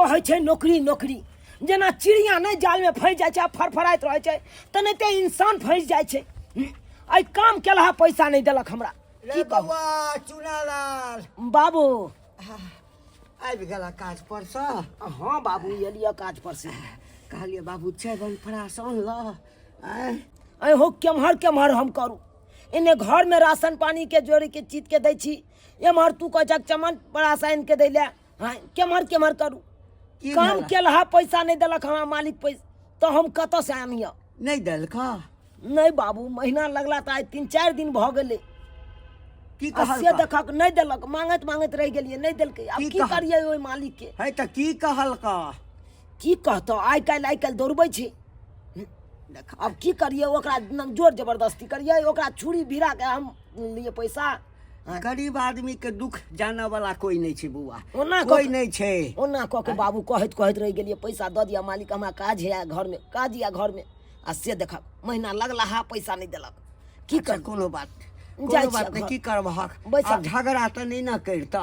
कहै छै नौकरी नौकरी जेना चिड़िया नहीं जाल में फंस जाए छै फड़फड़ाइत रहे छै तेनाहिते इंसान फंस जाए छै आई काम केलहा पैसा नहीं देलक हमरा रे बउआ चुनालाल बाबू आबि गेला काज पर से हाँ बाबू एलिया काज पर से कहलिए बाबू चाय फरास आनल आई हो केम्हर केम्हर हम करू इन्हें घर में राशन पानी के जोड़ी के चीज के दै छी एम्हर तू कह चमन परास आनि के दै ले हाँ केम्हर केम्हर करू काम केलहा पैसा नहीं देलक हमरा मालिक पैसा तो हम कत से आनिया नहीं देलका नहीं बाबू महीना लगला तो आई 3-4 दिन भ गेले की से देखक नहीं देलक मांगत मांगत रह गेलिए नहीं देलकै अब की करिए ओइ मालिक के है त की कहलका की कहतो आई काल दौड़बै छी अब की करिए ओकरा जोर जबरदस्ती करिए ओकरा छुरी भिड़ा के हम लिए पैसा गरीब आदमी के दुख जाने वाला कोई नहीं छे बुआ ओना कोई नहीं छे ओना कह के बाबू कहत रह गेलिए पैसा द दिया मालिक हमरा काज है घर में काज या घर में आ से देखक महीना लगला हा पैसा नहीं देलक की कर कोनो बात नहीं की करबहक अब झगड़ा तो नहीं ना करता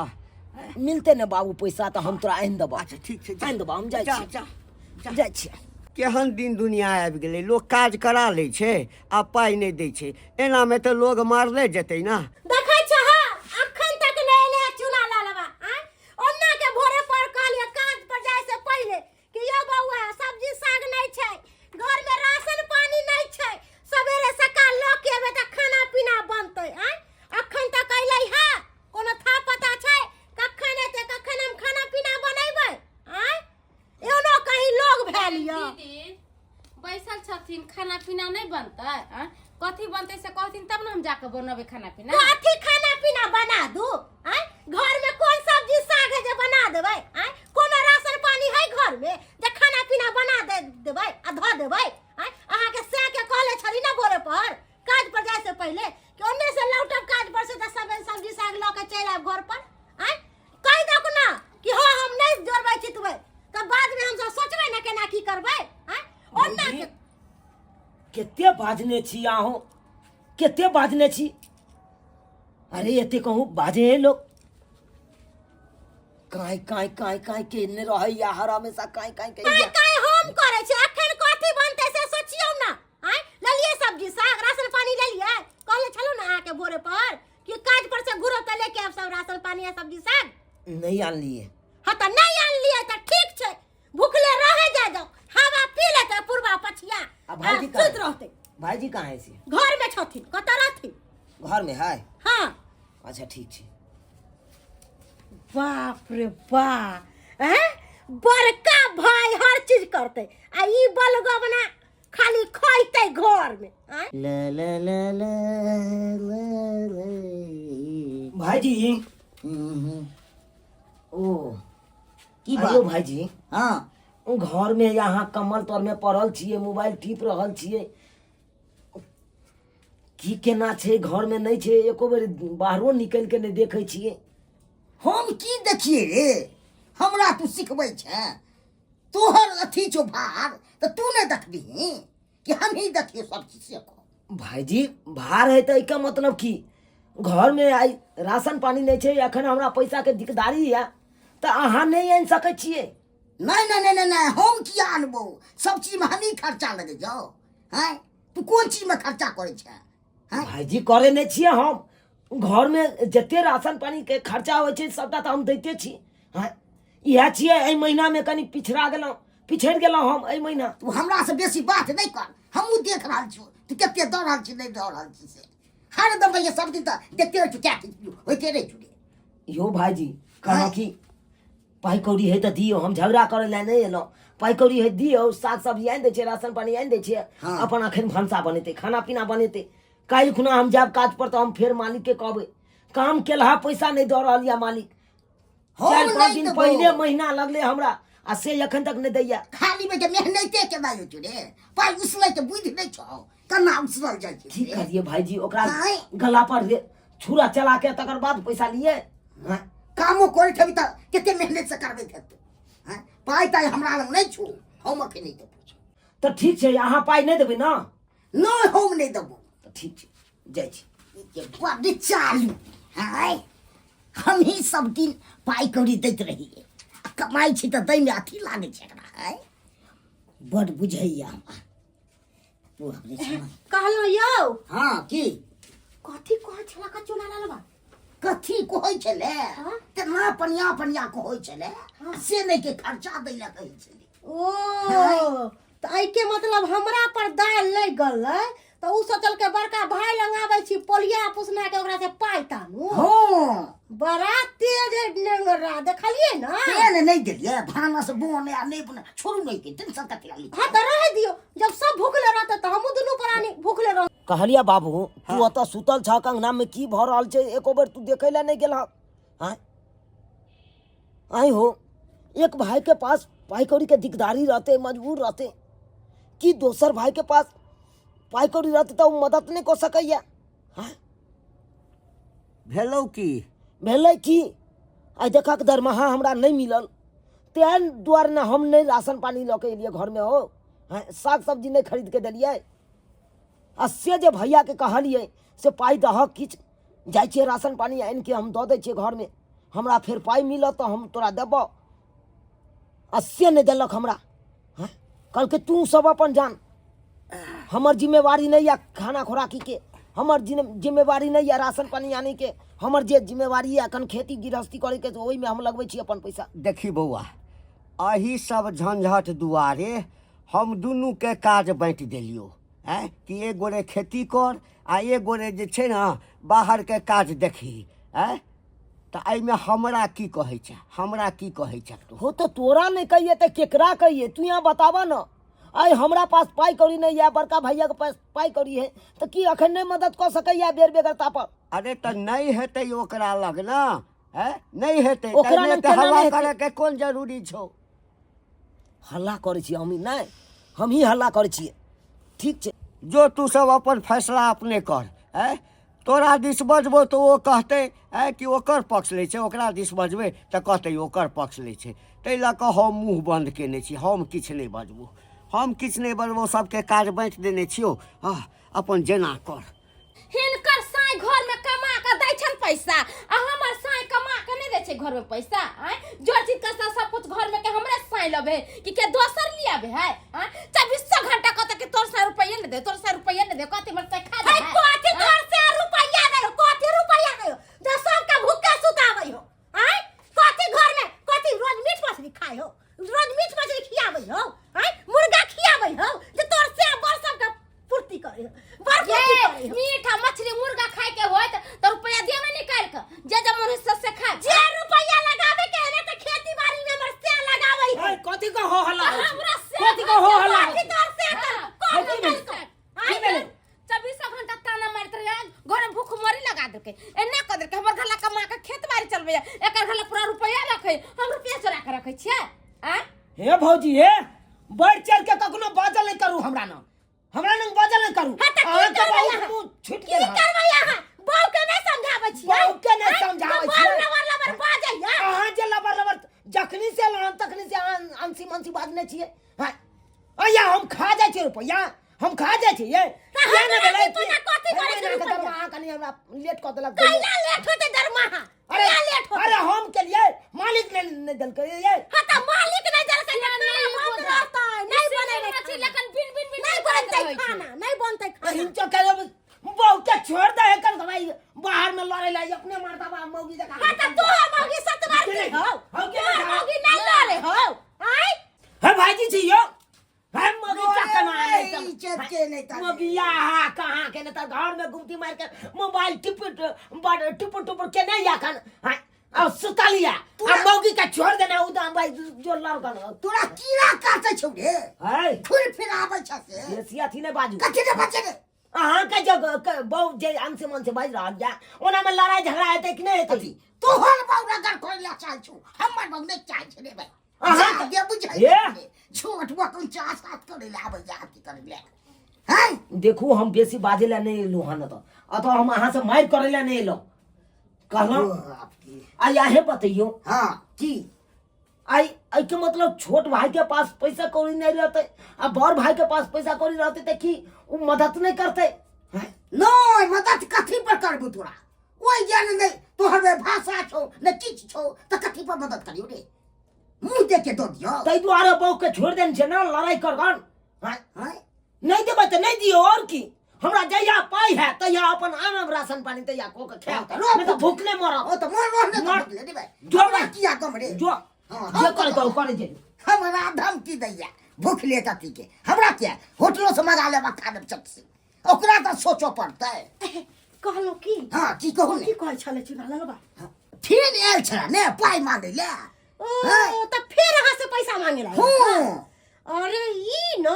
मिलते ने बाबू पैसा तो हम तोरा आनि देबो अच्छा ठीक छे आनि देबो हम जाइ छी केहन दिन दुनिया आबि गेलै लोग काज करा लै छै आ पाई नहीं दै छै एना में तो लोग मारले जेतै ना देखै छ ह अखन तक नै एले चुना लालवा ओन्ना के भोरे पर कहलिए काज पर जाय से पहिले कि यो बौआ सब्जी साग नै छै घर में राशन पानी नै छै सवेरे सकाल ल के एबे त खाना पीना बनतै अखन तक अइलै है कोनो था पता छै कखन एते कखन हम खाना पीना बनैबै एनो कहीं लोग भेलियो दीदी बैसल छथिन खाना पीना नहीं बनता कथी बनते से कहथिन तब ना हम जाके बनबे खाना पीना कथी खाना पीना बना दू घर में कौन सब्जी साग है जे बना देबै कोनो राशन पानी है घर में जे खाना पीना बना देबै आ ध देबै अहाँ के से के कहले छली ना भोरे पर काज पर जाय से पहले कि ओन्ने से लौटब काज पर से त सब सब्जी साग ल के चलि आब घर पर कहि दक ना कि हां हम नहीं जोड़बै चितबै त बाद में हम सब सोचबै ना केना की करबै ओन्ना के केते बाजने छी आहो केते बाजने छी अरे एते कहूँ बाजे लोग काई काई काई काई के ने रहै या हर हमेशा काई काई काई काई हम करे छी अखन कथी बनते से सोचियौ ना ललिए सब्जी साग राशन पानी ले लिए कहले छलो ना आके भोरे पर कि काज पर से घुरो त लेके आब सब राशन पानी आ सब्जी साग नहीं आन लिए हां त नहीं आन लिए त ठीक छै भूखले रह जाओ हवा पी लेते पूर्वा पछिया भाईजी सुत रहते भाईजी कहाँ है से घर में छथिन कत रहथिन घर में है हां अच्छा ठीक छै बाप रे बा बड़का भाई हर चीज करते आ ई बलगवना खाली खइते घर में ला ला ला ला ला भाईजी ओ की आयो भाईजी हां घर में यहाँ कमल तर में पड़ल छिए मोबाइल टिप रहल छिए की केना छै घर में नहीं छै एको बेर बाहरो निकल के नहीं देखे छिए हम की देखिए रे हमरा तू सिखबै छै तोहर अथी छौ भार तो तू नहीं देखबी कि हम ही देखिए सब चीज से भाईजी भार है तो का मतलब की घर में आई राशन पानी नहीं छै अखन हमरा पैसा के दिकदारी है तो अहाँ नहीं आनि सकै छिए नहीं नहीं नहीं नहीं हम किया आनबो सब चीज में हम ही खर्चा लगे जाओ हैं तू कौन चीज में खर्चा करे छै भाईजी करे नहीं छिए हम घर में जते राशन पानी के खर्चा होय छै सबटा तो हम दैते छी हैं इहा छिए एहि महीना में कनी पिछड़ गेलौ हम एहि महीना तू हमरा से बेसी बात नहीं कर हमहू देख रहल छी तू कते दऽ रहल छी नहीं दऽ रहल छी से हर दम ये सब दिन त देखते रह क्या होय के नहीं छुड़े यो भाईजी कहा कि पाई कौड़ी है तो दियो हम झगड़ा करे ला नहीं एलो पाई कौड़ी है दियो साग सब्जी आनि दै छै राशन पानी आनि दै छै अपन अखन भनसा बनेते खाना पीना बनेते काल्हि खुना हम जाब काज पर तो हम फेर मालिक के कहबै काम केलहा पैसा नहीं दऽ रहल या मालिक 4-5 दिन पहले महीना लगले हमरा आ से अखन तक नहीं दैया खाली में के मेहनते के दायो छुड़े पाई उसले के बुझ नहीं छौ कना उसल जाय छै की करिए भाईजी ओकरा गला पर छुरा चला के तकर बाद पैसा लिए कामो करे छबी त केते मेहनत से करबे तू पाई ताई हमरा लग नहीं छौ हम अखन नहीं देबो तो ठीक छै अहाँ पाई नहीं देबै ना नहीं हम नहीं देबो तो ठीक छै जाय छी ये बड़ चालू हाय हम ही सब दिन पाई कौड़ी दैत रहिए कमाई छी त दै में अथी लागे छै एकरा है बड़ बुझैया हमरा तू हमरे समझ कहलो यौ हां की कथी कहै छला का चुना लालबा कथी कहै छले हाँ? तेना पनिया पनिया कहै छले से नहीं के खर्चा दै ला कहै छले ओ त आई के मतलब हमरा पर दाल नै गलै त उ सोचल के बड़का भाई लगाबै छी पोलिया पुसना के ओकरा से पाई तानू हां बड़ा तेज है नेंगरा देखलिए ना तेल नहीं देलिए भानस बोने आ नहीं बने छोड़ू नहीं के टेंशन कथी ला ली हाँ तो रह दियो जब सब भूखले रहते तो हमू दुनू प्राणी भूखले रह कहलिया बाबू तू अतऽ सुतल छ अंगना में की भ रहल छै एको बेर तू देखै ला नहीं गेल हैं आई हो एक भाई के पास पाई कौड़ी के दिकदारी रहते मजबूर रहते कि दोसर भाई के पास पाई कौड़ी रहते तो मदद नहीं कर सकैया हैं भेलौ की भेलै कि आई देखक दरमाहा हमरा नहीं मिलल तेन दुआरे ना हम नहीं राशन पानी लऽ के एलिए घर में हो हैं साग सब्जी नहीं खरीद के देलिए आ से जे भैया के कहलिए से पाई दहक किछ जाइ छियै राशन पानी आनि के हम दऽ दै छियै घर में हमरा फिर पाई मिलत तऽ हम तोरा देबौ आ से नहीं देलक हमरा हैं कल के तू सब अपन जान हमर जिम्मेवारी नहीं है खाना खुराकी के हमर जिम्मेवारी नहीं है राशन पानी आने के हमर जे जिम्मेवारी है अखन खेती गृहस्थी करे के ओहि में हम लगबै छी अपन पैसा देखी बौआ अही सब झंझट दुआरे हम दुनू के काज बाँटि देलियो हैं कि एक गोरे खेती कर आ एक गोरे जे छै ने बाहर के काज देखी हैं तऽ एहिमे हमरा की कहै छै हमरा की कहै छै तू हो तो तोरा नहीं कहिए तो केकरा कहिए तू यहाँ बतावा ना आई हमरा पास पाई कौड़ी नहीं है बड़का भैया के पास पाई कौड़ी है तो की अखन नहीं मदद कर सकैया बेर बेगरता पर अरे तऽ नहीं हेतै ओकरा लग ना हैं नहीं हेतै ओकरा तैमे लग तऽ केना हल्ला नहि हेतै? करे के कोन जरूरी छौ हल्ला करे छी हम नहीं हम ही हल्ला करे छियै ठीक छै जो तू सब अपन फैसला अपने कर है तोरा दिस बजबो तो वो कहते है कि ओकर पक्ष ले छै ओकरा दिस बजबै तऽ कहते ओकर पक्ष ले छै ताहि लऽ कऽ हम मुँह बंद केने छी हम किछु नहीं बजबो हम किछु नहीं बजबो सबके काज बाँटि देने छियो अपन जेना कर हिनकर साई घर में कमा के दै छन पैसा आ हमर साई कमा के नहीं दै छै घर में पैसा आय जोर चीज का सब कुछ घर में के हमरे साई लबे कि दोसर लियाबे है 2400 घंटा कहते कि तोर 100 रुपया नहीं दे तोर 100 रुपया नहीं दे कथि मर से खा है कथी तोर से रुपया दे कथी रुपया दे जो सबके भूखे सुताबै हो आय कथी घर में कथी रोज मीट मछली खाय हो रोज मीट मछली खियाबै हो आय मुर्गा खियाबै हो जे तोर से बड़ सबके पूर्ति करे बड़ पूर्ति करे मीठा मछली मुर्गा खाए के होत तो रुपया दियो ना निकाल के जे मनुष्य से खा जे रुपया लगावे के है त खेती बाड़ी में हमर से लगाबै है कथी का हो हल्ला हमरा से कथी का हो हल्ला कथी तोर से कर की भेलै 24 घंटा ताना मारत रहे घर में भूख मरी लगा देके एने क देके हमर घरला कमा के खेत बाड़ी चलबे एकर घरला पूरा रुपया रखे हम रुपया चोरा के रखे छियै आ हे भौजी हे बढ़ चढ़ के कखनो बाजल नहीं करू हमरा न बाजल नहीं करू हाँ, तऽ की अहाँ के करबै बहुत अहाँ? मुँह छूट की गेल हँ। करबै अहाँ बहू के नहीं समझाबै छी बहू के नहीं समझाबै छियै। लबर लबर बाजैया अहाँ जे लबर लबर जखनी से लहन तखनी से अहाँ अंसी मंसी बाजने छियै हैं अया हम खा जाइ छियै रुपया हम खा जाइ छियै तऽ ये हमरा ने भेलै की पता कथी करै छै रुपया? अहाँ कनी हमरा लेट कऽ देलक कैला लेट होते दरमाहा अरे कैला लेट होते अरे हम केलिए मालिक ने नहीं देलकै ये हाँ तो मालिक नहीं जल के नहीं बंद रहता है नहीं बने मछली लेकिन बिन बिन बिन नहीं बनते खाना नहीं बनते खाना हिंचो के बहु के छोड़ दे एकर दवाई बाहर में लड़े लाई अपने मारता बा मौगी जका हाँ तो तू मौगी सतवार की हो हम के तू मौगी नहीं लड़े हो आई है भाईजी जी यो है मौगी चक्का मारे इज्जत के नहीं ताने। मौगिया कहां के न त घर में घुमती मार के मोबाइल टिप के नहीं याखन है और सुतलिया अब मौगी का छोड़ देना उदा भाई जो लड़कन तोरा कीड़ा काटे छौ रे है फुल फिराबै छ से ये सिया थी ने बाजू कथि ने बचे रे अहाँ के जग बहु जे अंश मन से बाज रहल जा ओना में लड़ाई झगड़ा हेतै कि नहीं हेतै तोहर बाऊ अगर कोई ला चाल छु हमर बाऊ ने चाल छ रे भाई अहाँ दे बुझाई ये? छोट बकन चार सात करे ले आबै जा की करे ले हैं देखू हम बेसी बाजे ला नहीं एलू हन तो अतो हम अहाँ से मार करे ला नहीं एलो कहलो आई आहे बतइयो हां की आई आई के मतलब छोट भाई के पास पैसा कौड़ी नहीं रहते आ बड़ भाई के पास पैसा कौड़ी रहते तो की वो मदद नहीं करते हैं? नहीं मदद कथी पर करबू तोरा ओई जान नहीं तोहर में भाषा छौ न किछ छौ त कथी पर मदद करियो रे मुंह देख के दो दियो ताहि दुआरे बहू के छोड़ देने छै ना लड़ाई कर गन हैं नहीं देबै तऽ नहीं दियो और की हमरा जहिया पाई है तहिया अपन आनब राशन पानी तहिया को के खाएब नहीं तो भूखले मरब ओ तो मोर ने मर। तो देबे जो हमरा मैं- किया कम रे जो जे करे तो करे जे हमरा धमकी दैया भूख ले तती के हमरा क्या होटलों से मंगा लेबा खा लेब चट से ओकरा तो सोचो पड़तै कहलो की हां की कहू की ने कहै छले चुना लगबा फिर आयल छला ने पाई मांगे ले ओ त फिर अहाँ से पैसा मांगे ला हां अरे ई न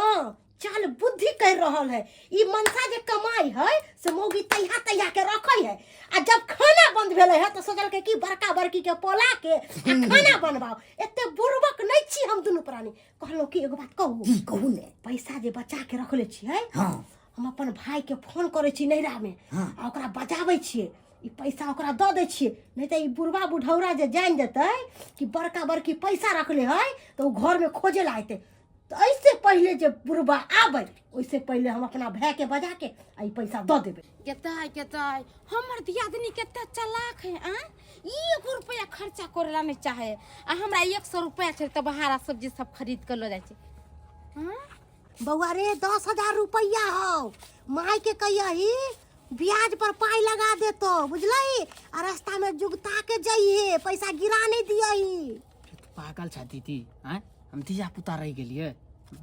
चल बुद्धि कर रहल है ई मनसा जे कमाई है से मौगी तैया के रखै है आ जब खाना बंद भेले है तो सोचल के की बड़का बड़की के पोला के आ खाना बनबाओ एते बुरबक नहीं छी हम दुनु प्राणी कहलो की एगो बात कहू की कहू ने पैसा जे बचा के रखले छियै हां हम अपन भाई के फोन करे छी नैरा में आ ओकरा बजाबै छियै ई पैसा ओकरा दऽ दै छियै नहीं तऽ ई बुढ़वा बुढ़ौरा जे जान जेतै कि बड़का बड़की पैसा रखले है तो उ घर में खोजे ला अयतै तो ऐसे पहले जे बुढ़वा आबै ओइसे पहले हम अपना भाई के बजा के आ ई पैसा दऽ देबै केताई हमर दियादनी केते चलाक है आ 1 रुपया खर्चा करेला नहीं चाहे आ हमरा 100 रुपया छै त बहारा सब्जी सब खरीद के ल जाय छै हां बौआ रे 10,000 रुपया हो माई के कहियही ब्याज पर पाई लगा देतो बुझलही आ रास्ता में जुगता के जइहे पैसा गिरा नहीं दियही पागल छा दीदी हैं हम धिया पुता रह गेलिए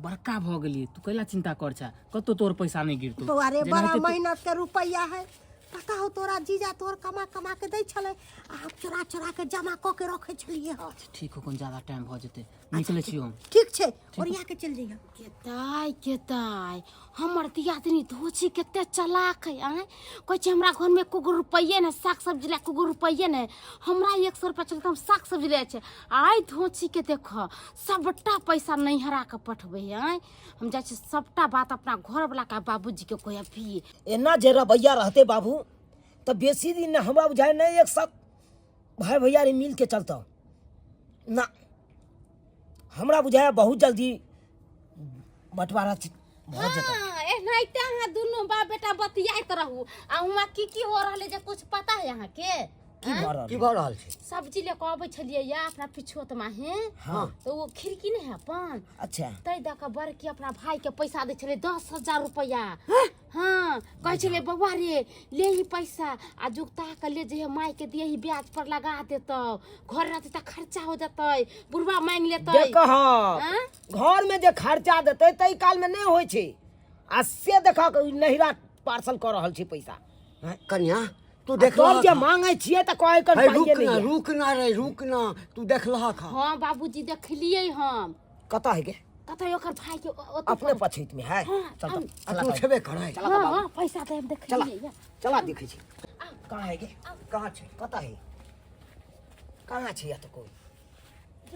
बड़का भ गेलिए तू कैला चिंता कर छा कतो तोर पैसा नहीं गिरतो बौआ रे बड़ा जेनाहिते तू- मेहनत के रुपया है पता हो तोरा जीजा तोर कमा कमा के दै छले आ हम चोरा चोरा के जमा क के रखे छलिए ह ठीक हो कोन ज्यादा टाइम भ जेते निकले छी हम ठीक छै ओरिया के चल जइहा केताई हमर दियादनी धोची केते चलाक है आ कहै छै हमरा घर में कुगो रुपये ने साग सब्जी ले कुगो रुपये ने हमरा 100 रुपया चलते हम साग सब्जी ले छै आइ धोची के देख सबटा पैसा नहीं हरा के पठबै है हम जाइ छी सबटा बात अपना घर वाला का बाबूजी के कहै भी एना जे रवैया रहते बाबू तो बेसी दिन न हमरा बुझाय नहीं एक साथ भाई भैया रे मिल के चलता ना हमरा बुझाय बहुत जल्दी बंटवारा भ जेतै हां एनाइते अहाँ दुनू बाप बेटा बतियाइत रहू आ हुआ की हो रहले जे कुछ पता है अहाँ के की भऽ रहल की भऽ रहल छै सब्जी लेके अबै छलिए या अपना पिछोत में है हाँ। तो वो खिड़की नहीं है अपन अच्छा तै द के बड़की अपना भाई के पैसा दे छले 10,000 रुपया हाँ कहे छले बबुआ रे ले ही पैसा आ जुगता के ले जे माई के दिए ही ब्याज पर लगा देतो घर रहते त खर्चा हो जतै बुढ़वा मांग लेतै देख हाँ? घर में जे खर्चा देते तई काल में नहीं होय छै आ से देखा नहिरा पार्सल कर रहल छी पैसा कन्या तू तब देखलह जे मांगे छियै त कहे कर है, पाइए रुक ना नहीं है। रुक ना रे रुक ना तू देखलह खा हाँ बाबूजी देखलिए हम कतऽ है गे कतै ओकर भाई के अपने पछैत में है हाँ, चल हम- चल तू छेबे करे चला हाँ बाबू हाँ पैसा दे चला देखलिए चला देखे छी कहाँ है गे कहाँ छै कतऽ है कहाँ छै या तो कोई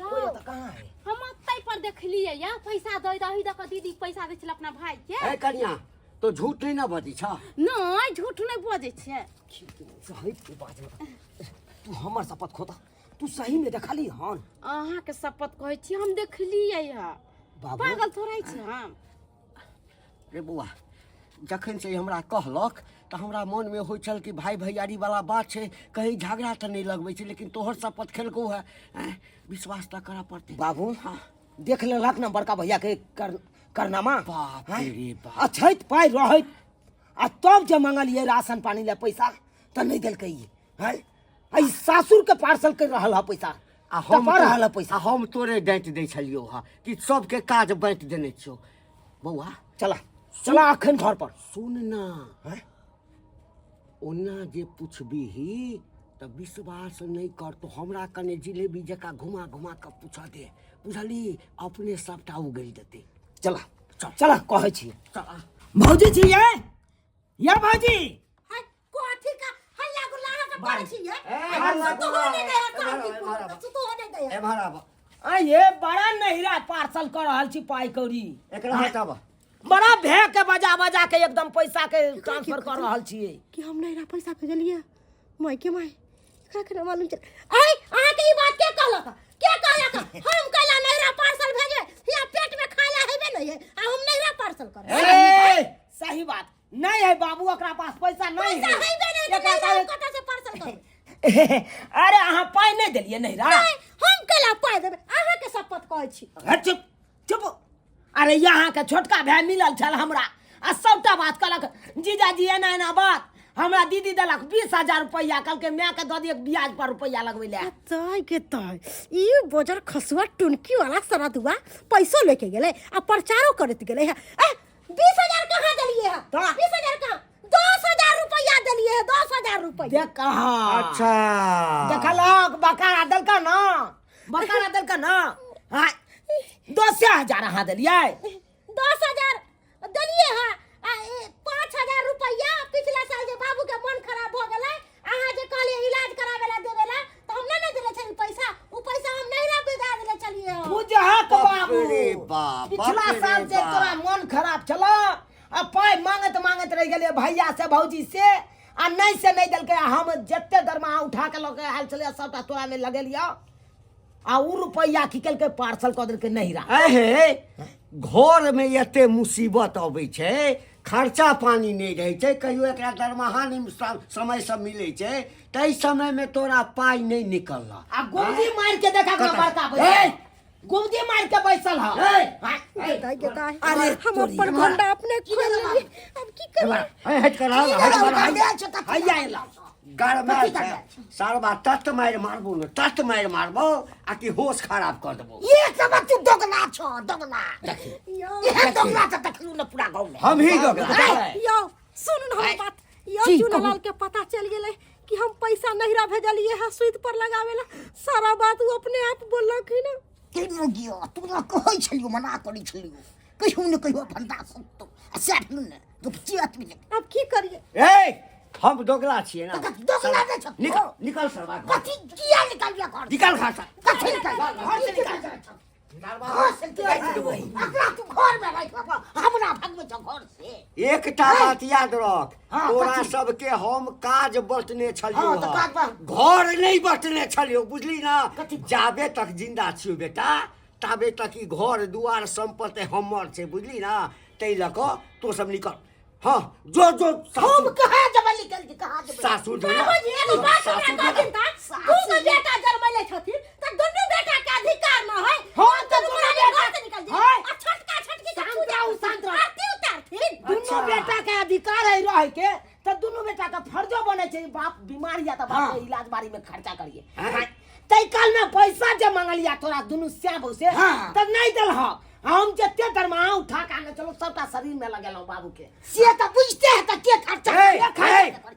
कोई या तो कहाँ है हम अतै पर देखलिए या पैसा दे दही द के दीदी पैसा दै छल अपना भाई के ए कन्या तो झूठ नहीं ना बजी छा नहीं झूठ नहीं बजै छै सही तू बात तू हमर शपथ खोता तू सही में देखली हन अहाँ के शपथ कहै छी हम देखलिए या बाबू पागल थोड़ा छै हम रे बौआ जखन से हमरा कहलक तो हमरा मन में होइ छल कि भाई भैयारी वाला बात छै कहीं झगड़ा तो नहीं लगबै छै लेकिन तोहर शपथ खेलको है विश्वास तो करऽ पड़तै बाबू देख लेलक ना बड़का भैया के करनामा बाप हैं? रे बाप अछैत पाइ रहैत आ तब जे मंगलिए राशन पानी ले पैसा तो नहीं देलकै हैं आई सासुर के पार्सल कर रहल है पैसा आ हम हम रहल है पैसा हम तोरे डांट दै छलियो हा कि सबके काज बांटि देने छियो बौआ चला चला अखन घर पर सुन ना हैं? ओना जे पुछबिही तो विश्वास नहीं कर तो हमरा कने जिलेबी जका घुमा घुमा के पूछा दे बुझली अपने सबटा उगल देते चला चला कहै छी चला भौजी छी ये या भौजी हाय कोठी का हल्ला गुल्ला के पड़ छी ये हल्ला तू गुल्ला। होने दे एम्हर आबा। तू होने दे ए महाराज आ ये बड़ा नहिरा पार्सल कर रहल छी पाइ कौड़ी एकरा हटाबा बड़ा भे के बजा बजा के एकदम पैसा के ट्रांसफर कर रहल छियै कि हम नैरा पैसा भेजलिए माई के माई एकरा के मालूम चल आई अहाँ के ई बात के कहलक हम कहला नैरा पार्सल भेजे या पेट में खाला हेबे नहीं है आ हम नैरा पार्सल कर ए सही बात नहीं है बाबू ओकरा पास पैसा नहीं पैसा है हेबे नहीं तो एकरा नैरा पास- कतऽ से पार्सल कर अरे अहाँ पाइ नहीं देलिए नहिरा हम कहला पाई देबे अहाँ के छी हट चुप चुप। अरे यहाँ के छोटका भाई मिलल छल हमरा आ सबटा बात कहलक जीजाजी एना एना बात हमरा दीदी देलक 20,000 रुपया कहलकै मैं के दऽ दिए ब्याज पर रुपया लगबै ले। ताय के ताय ई बजर खसुआ टुनकी वाला सरदुआ पैसो लेके गेले आ प्रचारो करत गेले है। 20,000 कहाँ देलिए है? 20,000 कहाँ? 10,000 रुपया देलिए है। 10,000 रुपया देख कहाँ अच्छा देखलक बकारा देलक ना बकारा देलक ना। हाय 10,000 अहाँ देलिए 10,000 देलिए है। 5,000 रुपया पिछला साल जे बाबू के मन खराब हो गेलै अहाँ जे कहलिए इलाज करावे ला देवे ला तो हम नहीं देले छली पैसा। उ पैसा हम नहीं ला दे देले चलिए हम। बुझहक बाबू बाप रे बाप, पिछला बाप रे साल से बाप। तोरा मन खराब छलो आ पाई मांगत रह गेलिए भैया से भौजी से आ नहीं से नहीं देलके। हम जत्ते दरमाहा उठा के लके आयल छले सबटा तोरा में लगेलियो आ उ रुपया की केलके पार्सल क देलके नहीं रा। अहे घर में एते मुसीबत अबै छै खर्चा पानी नहीं रहे छै कहियो एकरा दरमाहा नहीं समय सब मिले छै तई समय में तोरा पाई नहीं निकलला आ गुमदी मार के देखा का बड़का बैसल गुमदी मार के बैसल ह। गेदाई गेदाई अरे हम अपन भंडा अपने खोल लिए अब की करिए? हट कर हैया एला गरमा सारबा तत मार मारबो न तत मार मारबो आ कि होश खराब कर देबो। ये सब तू दोगला छो दोगला ये दोगला से देखलू न पूरा गांव में। हम ही दोगला यो सुन न हम बात यो जी, चुनालाल के पता चल गेले कि हम पैसा नहिरा भेजलिए है सुद पर लगावेला। सारा बात वो अपने आप बोलक ही ना। तेनो गियो तू न कहै छलियो मना करै छलियो कहियो न कहियो भंडा सकतो आ सेठ न तो चियत में अब की करिए? ए हम दोगला छिए ना दोगला नहीं छो निकल निकल सरबा कथी किया निकल गया घर निकल खाता कथी निकल घर से निकल घर से अगला तू घर में रह बाबा हमरा भगवे छ घर से। एकटा बात याद रख हाँ, तोरा कथी? सबके हम काज बटने छलियो हाँ, तो काज बा- घर नहीं बटने छलियो बुझली ना कथी? जाबे तक जिंदा छियो बेटा ताबे तक ई घर दुआर संपत्ति हमर छै बुझली ना तै ल क तो सब निकल। हाँ जो जो हम कहां जब निकल के कहां जब सासुर जो बाबू जी एगो बात हमरा कहथिन ता तू के बेटा जन्मले छथिन त दुनु बेटा के अधिकार न है। हाँ, तो दुनु दुनू बेटा बेटा- से निकल जी हाँ। आ छोटका छोटकी के शांत पूजा रहू, शांत रहू। आरती उतारथिन। दुनू बेटा के अधिकार है रह के तो दुनू बेटा का फर्जो बने छै बाप बीमार या तो बाप के इलाज बारी में खर्चा करिए। हाँ। तै काल में पैसा जे मंगलिया तोरा दुनू श्याम से हाँ। तब नहीं दल ह हम जत्ते दरमाहा उठा के आने चलो सबटा शरीर में लगेलो बाबू के से तो बुझते है त के खर्चा ए,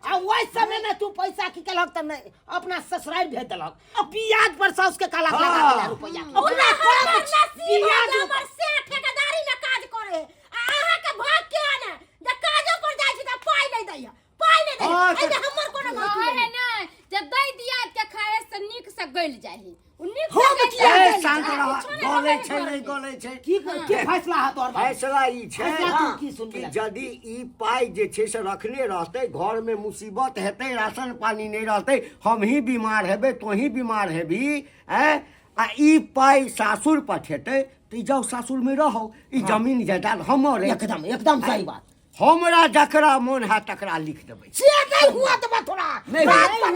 आ वही समय में तू पैसा की केलक त नहीं अपना ससुराल भेज देलक अब ब्याज पर साउस के काला लगा देला रुपया ओना हमर नसीब है जे हमर से ठेकेदारी में काज करे आ अहाँ के भाग के आने जे काजो पर जाय छी त पाई नहीं दैया पाई नहीं दैया हाँ, ए जे हमर कोनो गलती कहे नहीं। ना जब दई दिया के खाए से नीक से गल जाही उ नीक हो से गया। गइल ए जाही। शांत रह छोड़े गले बगल छै घर नहीं के। गले छै की फैसला है तोर भाई? फैसला ई छै फैसला तू की सुन कि लिया? यदि ई पाई जे छै से रखने रहतै घर में मुसीबत हेतै राशन पानी नहीं रहतै हम ही बीमार हेबै तो ही बीमार हेबी आ ई पाई सासुर पठेतै तो ई जाओ सासुर में रहो ई जमीन जायदाद हमर है एकदम एकदम सही बात हमरा जकरा मन है तकरा लिख देबै से नहीं हुआ तो थोड़ा नहीं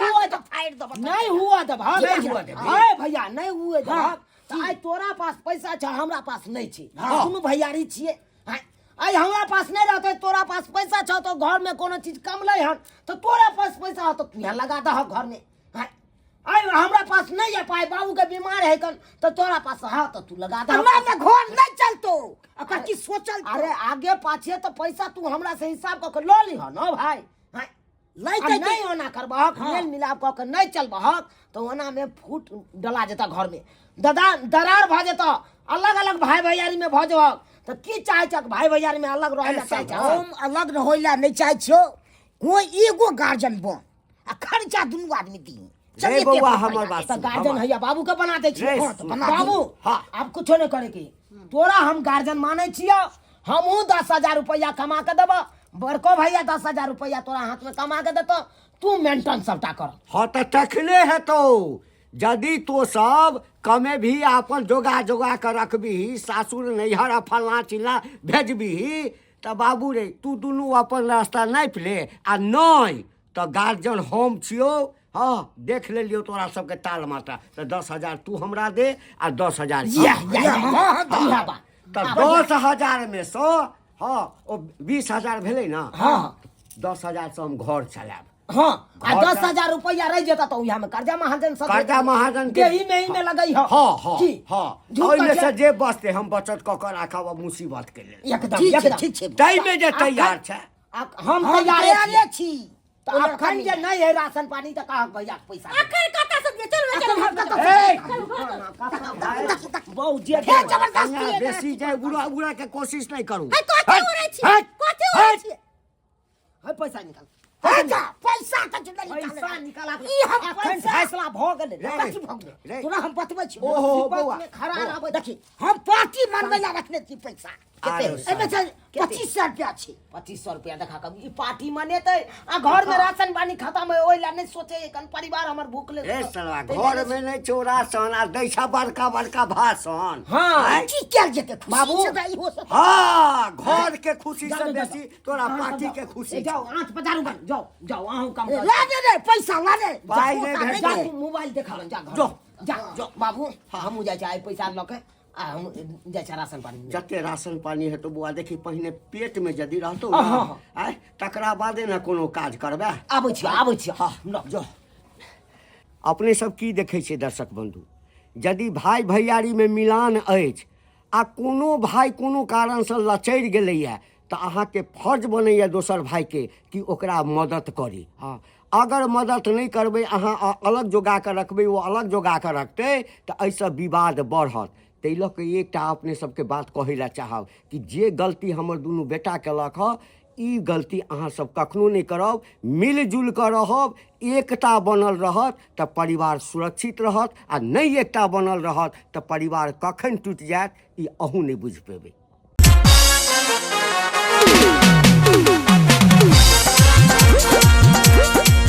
हुआ तो फाड़ दो नहीं हुआ दब नहीं हुआ दब। हाय भैया नहीं हुए दब तो आई तोरा पास पैसा छ हमरा पास नहीं छी दुनू भैयारी छिए आई हमरा पास नहीं रहते तोरा पास पैसा छ तो घर में कोनो चीज कमलै हन तो तोरा पास पैसा हो तो तू यहाँ लगा दह घर में आई हमरा पास नहीं है पाई बाबू के बीमार है कन तो तोरा पास है तो तू लगा दह हमरा में घर नहीं चलतो अकर की सोचल अरे आगे पाछे तो पैसा तू हमरा से हिसाब क के लो लीह न भाई नहीं अब नहीं होना करबहक मेल मिलाप कऽ के नहीं चलबहक तो ओना में फूट डला जेता घर में दरार भ जेता अलग अलग भाई भैयारी में भ जबहक तो की चाहे छक भाई भैयारी में अलग रहे चाहे छक हम अलग न होइला नहीं चाहे छियो कोई एगो गार्जियन बन आ खर्चा दुनू आदमी दी नहीं बउआ हमर बात तो सुन, गार्जियन हमर- हैया बाबू के बना दे छी नहीं, हाँ, तो सुन, बना बाबू हाँ। अब कुछो नहीं करे की तोरा हम गार्जियन माने छियो हमहू 10,000 रुपया कमा के देबो बड़को भैया 10,000 रुपया तोरा हाथ में कमा के देतो तू मेंटेन सबटा कर हाँ तो तखने हेतौ यदि तो सब कमे भी अपन जोगा जोगा कर रखबी सासुर नैहर आ फलना चिल्ला भेजबी तो बाबू रे तू दुनू अपन रास्ता नापि ले आ नहीं तो गार्जियन हम छियो हाँ देख लेलियो तोरा सबके ताल मात्रा। तो 10,000 तू हमरा दे आ 10,000 हाँ इएह बात तो 10,000 में से हाँ ओ 20,000 भेलै ना। हाँ 10,000 से हम घर चलाब। हाँ आ घर 10,000 रुपया रह जेता तो यहाँ में कर्जा महाजन सब कर्जा महाजन के ही में लगई हो। हाँ हाँ की? हाँ झूठ ओइमे बात से है। जे बचते हम बचत क के राखब मुसीबत के लेल। एकदम ठीक छै, एकदम ठीक छै। तै में जे तैयार छै हम हम तैयारे तैयारे छी छी। तो अखन जे नहीं है राशन पानी तो कहा भैया पैसा दे। अखन कतऽ से दिए? चलू चलू हम कतऽ बहुत जे कन्या बेसी जाय उड़ा के कोशिश नहीं करू। कथी उड़ै छी? हट, कथी उड़ै हट। छी? है पैसा निकाल अच्छा पैसा के चुनल पैसा निकाला ई हम अखन पैसा फैसला भ गेलै रे, कथी भ गेलै रे। तोरा हम बतबै छी ओहो, मुसीबत बौआ, में खड़ा बौआ। रहबै देखी हम पार्टी मनबै ला रखने छी पैसा अरे एमे से 2500 रुपया छै 2500 रुपया देखा कब ई पार्टी मनेतै आ घर में राशन पानी खत्म है ओइ ला नहीं सोचे कन परिवार हमर भूखले ए सलवा घर में नहीं चोरा सन आ दैछा बड़का बड़का भाषण। हाँ की कैल जेतै खुशी बाबू। से भाई हो सकत हाँ घर के खुशी जाओ, से जाओ, बेसी जाओ। तोरा हाँ, पार्टी जाओ। के खुशी। जाओ 8,000 रुपया जाओ जाओ आहू काम कर ला दे रे पैसा ला दे पाइ नहि जा, भेटै। जा दे। तू मोबाइल देखा जा घर। जो। जा बाबू हम जाय छै पैसा ल के आ हम जाय छै राशन पानी जते राशन पानी हेतौ बौआ देखी पहिने पेट में यदि रहतौ हाँ, ना हाँ। आय तकरा बादे ना कोनो काज करबे। आबै छी हाँ ल जो अपने सब की देखै छियै दर्शक बंधु, यदि भाई भैयारी में मिलान अछि आ कोनो भाई कोनो कारणसँ लचरि गेलैए तऽ अहाँके फर्ज बनैए दोसर भाईके कि ओकरा मदद करी। हाँ अगर मदद नहीं करबै अहाँ अलग जोगा कऽ रखबै वो अलग जोगा कऽ रखतै तऽ एहिसँ विवाद बढ़त। ताहि लऽ कऽ एकटा अपने सबके बात कहै लए चाहब कि जे गलती हमर दुनू बेटा केलक हँ ई गलती अहाँ सब कखनो नहीं करब। मिलजुल कऽ रहब, एकता बनल रहत तऽ परिवार सुरक्षित रहत आ नहीं एकता बनल रहत तऽ परिवार कखन टूटि जायत ई अहूँ नहीं बुझि पेबै।